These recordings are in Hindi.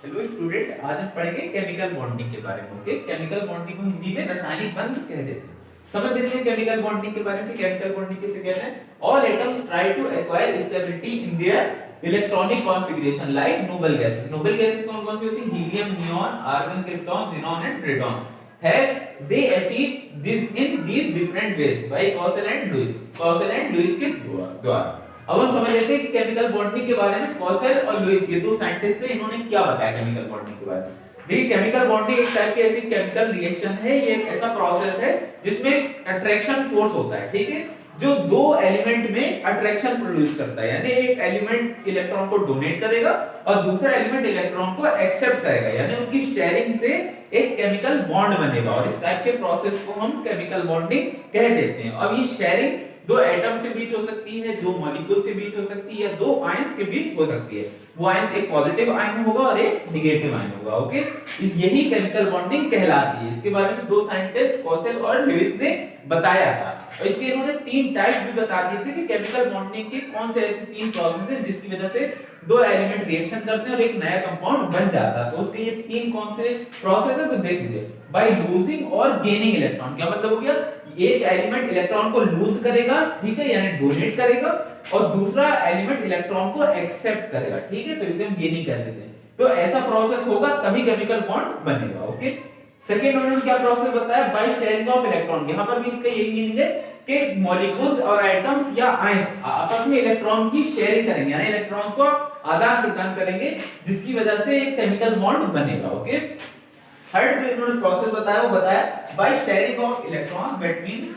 हेलो स्टूडेंट, आज हम पढ़ेंगे केमिकल बॉन्डिंग के बारे में। ओके, केमिकल बॉन्डिंग को हिंदी में रासायनिक बंध कह देते हैं। समझ लेते हैं केमिकल बॉन्डिंग के बारे में। केमिकल बॉन्डिंग किसे कहते हैं? All atoms try to acquire stability in their electronic configuration like noble gases. Noble gases कौन कौन सी होती हैं? Helium, neon, argon, krypton, xenon and radon. Have they achieved this in these different ways by Cousel and Lewis? Cousel and Lewis के द्वारा। अब हम समझ लेते हैं कि केमिकल बॉन्डिंग के बारे में कॉसेल और लुईस ये दो साइंटिस्ट थे, इन्होंने क्या बताया केमिकल बॉन्डिंग के बारे में। देखिए, केमिकल बॉन्डिंग एक टाइप की ऐसी केमिकल रिएक्शन है, ये एक ऐसा प्रोसेस है जिसमें अट्रैक्शन फोर्स होता है, ठीक है, जो दो एलिमेंट में अट्रैक्शन प्रोड्यूस करता है। यानी एक एलिमेंट इलेक्ट्रॉन को डोनेट करेगा और दूसरा एलिमेंट इलेक्ट्रॉन को एक्सेप्ट करेगा, यानी उनकी शेयरिंग से एक केमिकल बॉन्ड बनेगा और इस टाइप के प्रोसेस को हम केमिकल बॉन्डिंग कह देते हैं। अब ये शेयरिंग दो एटम्स के बीच हो सकती है, दो मॉलिक्यूल्स के बीच हो सकती है, या दो आयंस के बीच हो सकती है। वो आयंस एक पॉजिटिव आयन होगा और एक नेगेटिव आयन होगा। ओके, इस यही केमिकल बॉन्डिंग कहलाती है। इसके बारे में दो साइंटिस्ट कॉसेल और लुईस ने बताया था और इसके इन्होंने तीन टाइप भी बता दिए थे कि केमिकल बॉन्डिंग के कौन से ऐसे तीन प्रोसेस हैं जिसकी वजह से दो एलिमेंट रिएक्शन करते हैं और एक नया कंपाउंड बन जाता है। तो उसके ये तीन कौन से प्रोसेस है, तो देख लीजिए। बाय लूजिंग और गेनिंग इलेक्ट्रॉन, क्या मतलब हो गया? एक एलिमेंट इलेक्ट्रॉन को लूज करेगा, ठीक है, यानी डोनेट करेगा, और दूसरा एलिमेंट इलेक्ट्रॉन को एक्सेप्ट करेगा, ठीक है, तो इसे हम गेनिंग कहते हैं। तो ऐसा प्रोसेस होगा तभी केमिकल बॉन्ड बनेगा। ओके, सेकंड उन्होंने क्या प्रोसेस बताया? By sharing of electron. यहां पर भी इसका यही मीनिंग है कि मॉलिक्यूल्स और एटम्स या आयंस आपस में इलेक्ट्रॉन की शेयरिंग करेंगे, यानी इलेक्ट्रॉन्स को आदान प्रदान करेंगे, जिसकी वजह से एक केमिकल बॉन्ड बनेगा। ओके, थर्ड जो इन्होंने प्रोसेस बताया वो बताया by sharing of electron between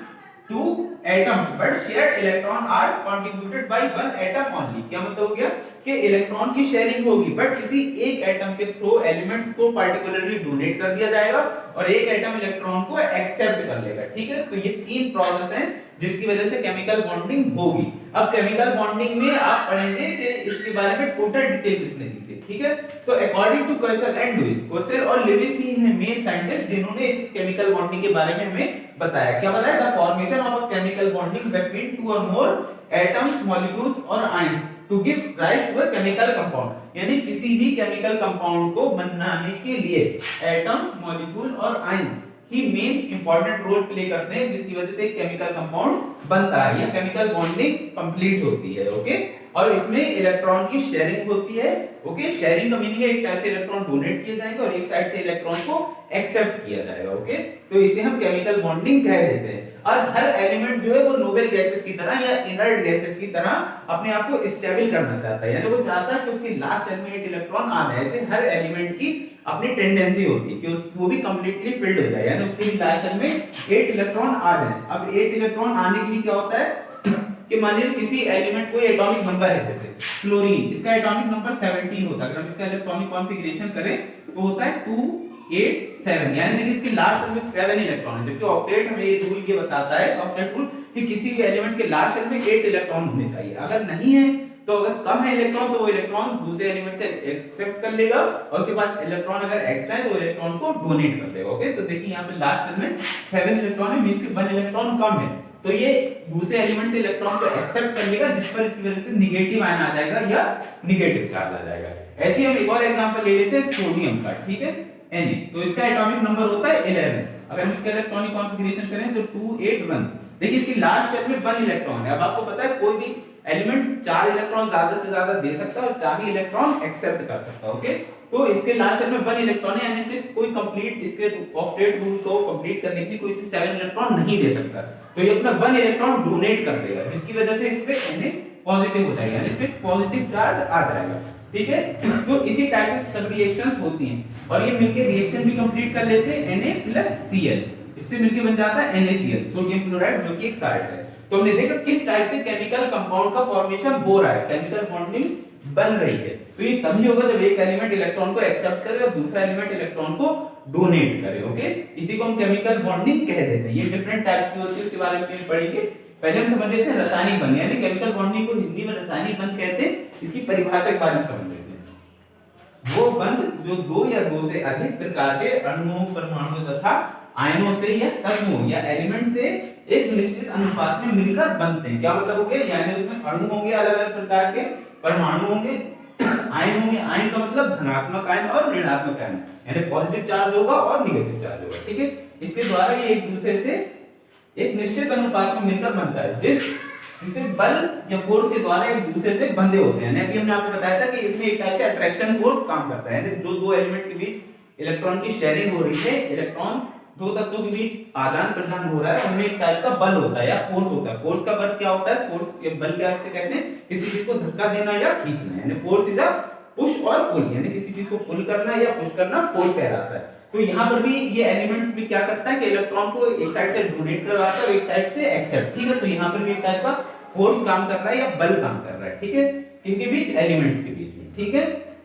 two atoms but shared electron are contributed by one atom only. क्या मतलब हो गया कि इलेक्ट्रॉन की शेयरिंग होगी बट किसी एक एटम के थ्रू एलिमेंट को पार्टिकुलरली डोनेट कर दिया जाएगा और एक एटम इलेक्ट्रॉन को एक्सेप्ट कर लेगा, ठीक है। तो ये तीन प्रोसेस हैं जिसकी वजह से केमिकल बॉन्डिंग होगी। अब केमिकल बॉन्डिंग में आप पढ़ेंगे कि इसके बारे में टोटल डिटेल किसने दी थी, ठीक है। तो अकॉर्डिंग टू कॉसेल एंड लुईस, कॉसेल और लुईस ही हैं मेन साइंटिस्ट जिन्होंने इस केमिकल बॉन्डिंग के बारे में हमें बताया। क्या बताया? The formation of a chemical bonding between two और मोर एटम्स, मॉलिक्यूल्स और ions to give rise to a chemical compound. यानी किसी भी केमिकल कंपाउंड को बनाने के लिए एटम्स, मॉलिक्यूल और आयंस ही मेन इंपॉर्टेंट रोल प्ले करते हैं, जिसकी वजह से केमिकल कंपाउंड बनता है या केमिकल बॉन्डिंग कंप्लीट होती है। ओके, और इसमें इलेक्ट्रॉन की शेयरिंग होती है। ओके, शेयरिंग का मीनिंग है एक टाइप से इलेक्ट्रॉन डोनेट किया जाएगा और एक साइड से इलेक्ट्रॉन को एक्सेप्ट किया जाएगा। ओके, तो इसे हम केमिकल बॉन्डिंग कह देते हैं। और हर एलिमेंट जो है वो नोबल गैसेस की तरह या इनर्ट गैसेस की तरह अपने आप को स्टेबल करना चाहता है, यानी वो चाहता है कि उसके लास्ट शेल में 8 इलेक्ट्रॉन आ जाए। ऐसे हर एलिमेंट की अपनी टेंडेंसी होती है कि वो भी कंप्लीटली फिल्ड हो जाए, यानी उसके भी लास्ट शेल में 8 इलेक्ट्रॉन आ जाए। अब 8 इलेक्ट्रॉन आने के लिए क्या होता है कि मान लीजिए किसी एलिमेंट को एटॉमिक नंबर है, जैसे क्लोरीन, इसका एटॉमिक नंबर 17 होता है। अगर हम इसका इलेक्ट्रॉनिक कॉन्फ़िगरेशन करें तो होता है 2 8 7, यानी देखिए इसके लास्ट में 7 इलेक्ट्रॉन है। जबकि ऑक्टेट हमें ये रूल ये बताता है, ऑक्टेट रूल, कि किसी भी एलिमेंट के लास्ट शेल में 8 इलेक्ट्रॉन होने चाहिए। अगर नहीं है तो अगर कम है इलेक्ट्रॉन तो वो इलेक्ट्रॉन दूसरे एलिमेंट से एक्सेप्ट कर लेगा और उसके पास इलेक्ट्रॉन अगर एक्स्ट्रा है तो इलेक्ट्रॉन को डोनेट कर देगा। ओके, तो देखिए यहाँ पे लास्ट शेल में 7 इलेक्ट्रॉन है, मींस कि 1 इलेक्ट्रॉन कम है, तो ये दूसरे एलिमेंट से इलेक्ट्रॉन को एक्सेप्ट कर लेगा, जिस पर इसकी वजह से नेगेटिव आयन आ जाएगा या नेगेटिव चार्ज आ जाएगा। ऐसे ही हम एक और एग्जांपल ले लेते हैं सोडियम का, ठीक है, Na, तो इसका एटॉमिक नंबर होता है 11। अगर हम इसका इलेक्ट्रॉनिक कॉन्फ़िगरेशन करें तो 2 8 1, देखिए इसकी लास्ट शेल में 1 इलेक्ट्रॉन है। अब आपको पता है कोई भी एलिमेंट 4 इलेक्ट्रॉन ज्यादा से ज्यादा दे सकता है और 4 ही इलेक्ट्रॉन एक्सेप्ट कर सकता है। ओके, तो इसके लास्ट शेल में 1 इलेक्ट्रॉन है, यानी से कोई कंप्लीट इसके ऑक्टेट रूल को कंप्लीट करने के लिए कोई इसे 7 इलेक्ट्रॉन नहीं दे सकता, तो ये अपना 1 इलेक्ट्रॉन डोनेट कर देगा, जिसकी वजह से इस पे Na पॉजिटिव हो जाएगा, यानी इस पे पॉजिटिव चार्ज आ जाएगा, ठीक है। तो इसी टाइप से सब रिएक्शंस होती हैं और ये मिलके रिएक्शन भी कंप्लीट कर लेते हैं Na+Cl, इससे मिलके बन जाता है NaCl, सोडियम क्लोराइड, जो कि एक साल्ट है। तो हमने देखा किस टाइप से केमिकल कंपाउंड का फॉर्मेशन हो रहा है, केमिकल बॉन्डिंग बन रही है। तो ये तभी होगा जब एक एलिमेंट इलेक्ट्रॉन को एक्सेप्ट करे और दूसरा एलिमेंट इलेक्ट्रॉन को डोनेट करे। ओके, इसी को हम केमिकल बॉन्डिंग कह देते हैं। ये डिफरेंट टाइप्स की होती है, उसके बारे में पढ़ेंगे। पहले हम समझ लेते हैं रासायनिक बंध, यानी केमिकल बॉन्डिंग को हिंदी में रासायनिक बंध कहते हैं। इसकी परिभाषा के बारे में समझ लेते हैं। वो बंध जो 2 या 2 से अधिक प्रकार के अणुओं, परमाणुओं तथा आयनों से या तत्वों या एलिमेंट से एक निश्चित अनुपात में मिलकर बनते हैं। क्या मतलब हो गया? यानी उसमें अणु होंगे अलग अलग प्रकार के, परमाणु होंगे, आयन होंगे, आयन का मतलब धनात्मक आयन और ऋणात्मक आयन, यानी पॉजिटिव चार्ज होगा और नेगेटिव चार्ज होगा, ठीक है। इसके द्वारा ये एक दूसरे से एक निश्चित अनुपात में मिलकर बनता है, जिसे बल या फोर्स के द्वारा एक दूसरे से बंधे होते हैं। अभी हमने आपको बताया था कि इसमें एक टाइप से अट्रैक्शन फोर्स काम करता है, यानी जो दो एलिमेंट के बीच इलेक्ट्रॉन की शेयरिंग हो रही है, इलेक्ट्रॉन दो तत्वों के बीच आदान प्रदान हो रहा है, उनमें एक टाइप का बल होता है या फोर्स होता है। फोर्स का बल क्या होता है, फोर्स या बल क्या कहते हैं, किसी चीज को धक्का देना या खींचना, यानी फोर्स इज अ पुश और पुल, यानी किसी चीज को पुल करना या पुश करना फोर्स कहलाता है। तो यहाँ पर भी ये एलिमेंट भी क्या करता है कि इलेक्ट्रॉन को एक साइड से डोनेट करवाता है और एक साइड से एक्सेप्ट, ठीक है। तो यहाँ पर भी एक टाइप का फोर्स काम कर रहा है या बल काम कर रहा है, ठीक है, इनके बीच, एलिमेंट्स के बीच में, ठीक है,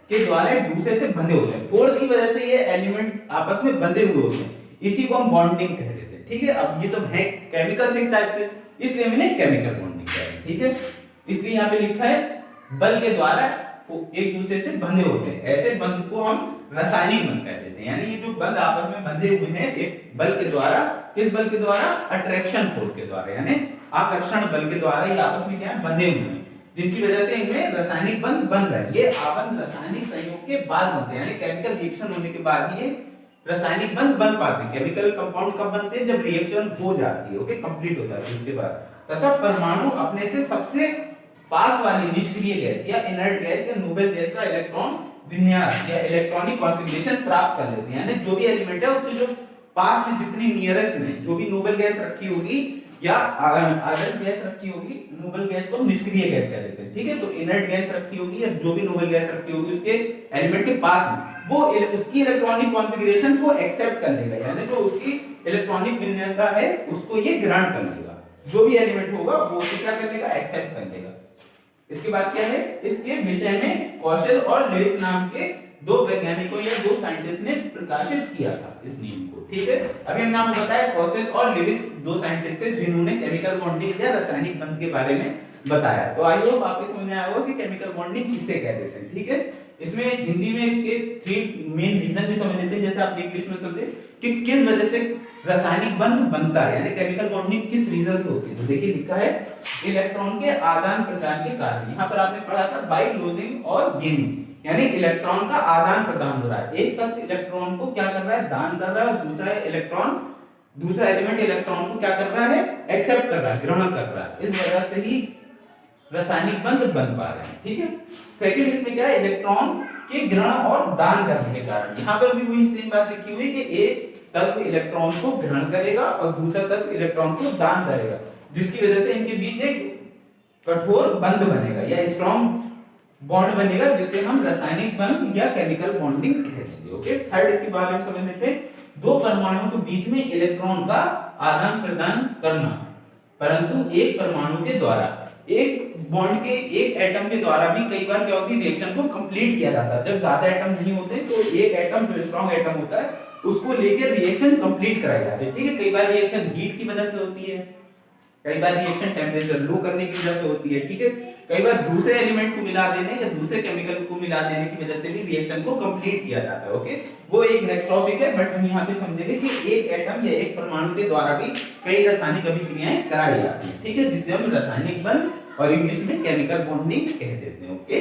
के द्वारा एक दूसरे से बंधे होते हैं। फोर्स की वजह से ये एलिमेंट आपस में बंधे हुए होते हैं, इसी को हम बॉन्डिंग कह देते हैं, ठीक है। अब ये सब है केमिकल से टाइप से, इसलिए हमने केमिकल बॉन्डिंग कहा है, ठीक है। इसलिए यहाँ पे लिखा है बल के द्वारा एक दूसरे से बंधे होते हैं, ऐसे बंध को हम रासायनिक बंध कह देते हैं। यानी ये जो बंध आपस में बंधे हुए हैं एक बल के द्वारा, किस बल के द्वारा, अट्रैक्शन फोर्स के द्वारा, यानी आकर्षण बल के द्वारा ये आपस में क्या बंधे हुए हैं, जिनकी वजह से इनमें रासायनिक बंध बन रहा है। ये आबंध रासायनिक संयोग के बाद बनते हैं, यानी केमिकल रिएक्शन होने के बाद ये रासायनिक बंध बन पाते हैं। केमिकल कंपाउंड कब बनते हैं, जब रिएक्शन हो जाती है, ओके, कंप्लीट हो जाती है उसके बाद, तथा परमाणु अपने से सबसे पास वाली निष्क्रिय गैस या इनर्ट गैस या नोबेल गैस का इलेक्ट्रॉन विन्यास या इलेक्ट्रॉनिक कॉन्फ़िगरेशन प्राप्त कर लेते हैं। यानी जो भी एलिमेंट है उसके जो पास में जितनी नियरेस्ट में जो भी नोबेल गैस रखी होगी या आदर्श गैस रखी होगी, नोबेल गैस को निष्क्रिय गैस कह देते हैं, ठीक है। तो इनर्ट गैस रखी होगी या जो भी नोबेल गैस रखी होगी उसके एलिमेंट के पास में, वो उसकी इलेक्ट्रॉनिक कॉन्फ़िगरेशन को एक्सेप्ट कर लेगा, यानी जो उसकी इलेक्ट्रॉनिक विन्यासता है उसको ये ग्रहण कर लेगा, जो भी एलिमेंट होगा वो उसे क्या कर लेगा, एक्सेप्ट कर लेगा। इसके बाद क्या है, इसके विषय में कौशल और लेविस नाम के दो वैज्ञानिकों या दो साइंटिस्ट ने प्रकाशित किया था इस नियम को, ठीक है। अभी हमने आपको बताया कौशल और लेविस दो साइंटिस्ट थे जिन्होंने केमिकल बॉन्डिंग या रासायनिक बंध के बारे में बताया। तो आई होप आपको समझ में आया होगा कि केमिकल बॉन्डिंग किसे कहते हैं, ठीक है। इसमें हिंदी में इसके 3 मेन रीजन भी समझ लेते हैं, जैसे आप इंग्लिश में समझते कि किस वजह से रासायनिक बंध बनता है, यानी केमिकल बॉन्डिंग किस रीजन से होती है। तो देखिए लिखा है इलेक्ट्रॉन के आदान प्रदान के कारण। यहाँ पर आपने पढ़ा था बाय लूजिंग और गेनिंग, यानी इलेक्ट्रॉन का आदान प्रदान हो रहा है, एक तत्व इलेक्ट्रॉन को क्या कर रहा है, दान कर रहा है, और दूसरा एलिमेंट इलेक्ट्रॉन को क्या कर रहा है, एक्सेप्ट कर रहा है, ग्रहण कर रहा है। इस वजह से ही रासायनिक बंध बन पा रहे हैं, ठीक है। सेकंड इसमें क्या है, इलेक्ट्रॉन के ग्रहण और दान करने के कारण। यहाँ पर भी वही सेम बात लिखी हुई कि एक तत्व इलेक्ट्रॉन को ग्रहण करेगा और दूसरा तत्व इलेक्ट्रॉन को दान करेगा, जिसकी वजह से इनके बीच एक कठोर बंध बनेगा या स्ट्रॉन्ग बॉन्ड बनेगा, जिसे हम रासायनिक बंध या केमिकल बॉन्डिंग कह देंगे, ओके। थर्ड इसके बारे में समझ लेते हैं, दो परमाणुओं के बीच में इलेक्ट्रॉन का आदान प्रदान करना, परंतु एक परमाणु के द्वारा, एक बॉन्ड के एक एटम के द्वारा भी कई बार क्या होती है, रिएक्शन को कंप्लीट किया जाता है। जब ज्यादा एटम नहीं होते तो एक एटम जो स्ट्रॉन्ग एटम होता है उसको लेकर रिएक्शन कंप्लीट कराया जाता है, ठीक है। कई बार रिएक्शन हीट की वजह से होती है, कई बार रिएक्शन टेम्परेचर लो करने की वजह से होती है, ठीक है। कई बार दूसरे एलिमेंट को मिला देने या दूसरे केमिकल को मिला देने की वजह से भी रिएक्शन को कंप्लीट किया जाता है, ओके। वो एक नेक्स्ट टॉपिक है, बट हम यहाँ पे समझेंगे कि एक एटम या एक परमाणु के द्वारा भी कई रासायनिक अभिक्रियाएं कराई जाती है, ठीक है, जिसे हम रासायनिक बंध और इंग्लिश में केमिकल बॉन्डिंग कह देते हैं, ओके।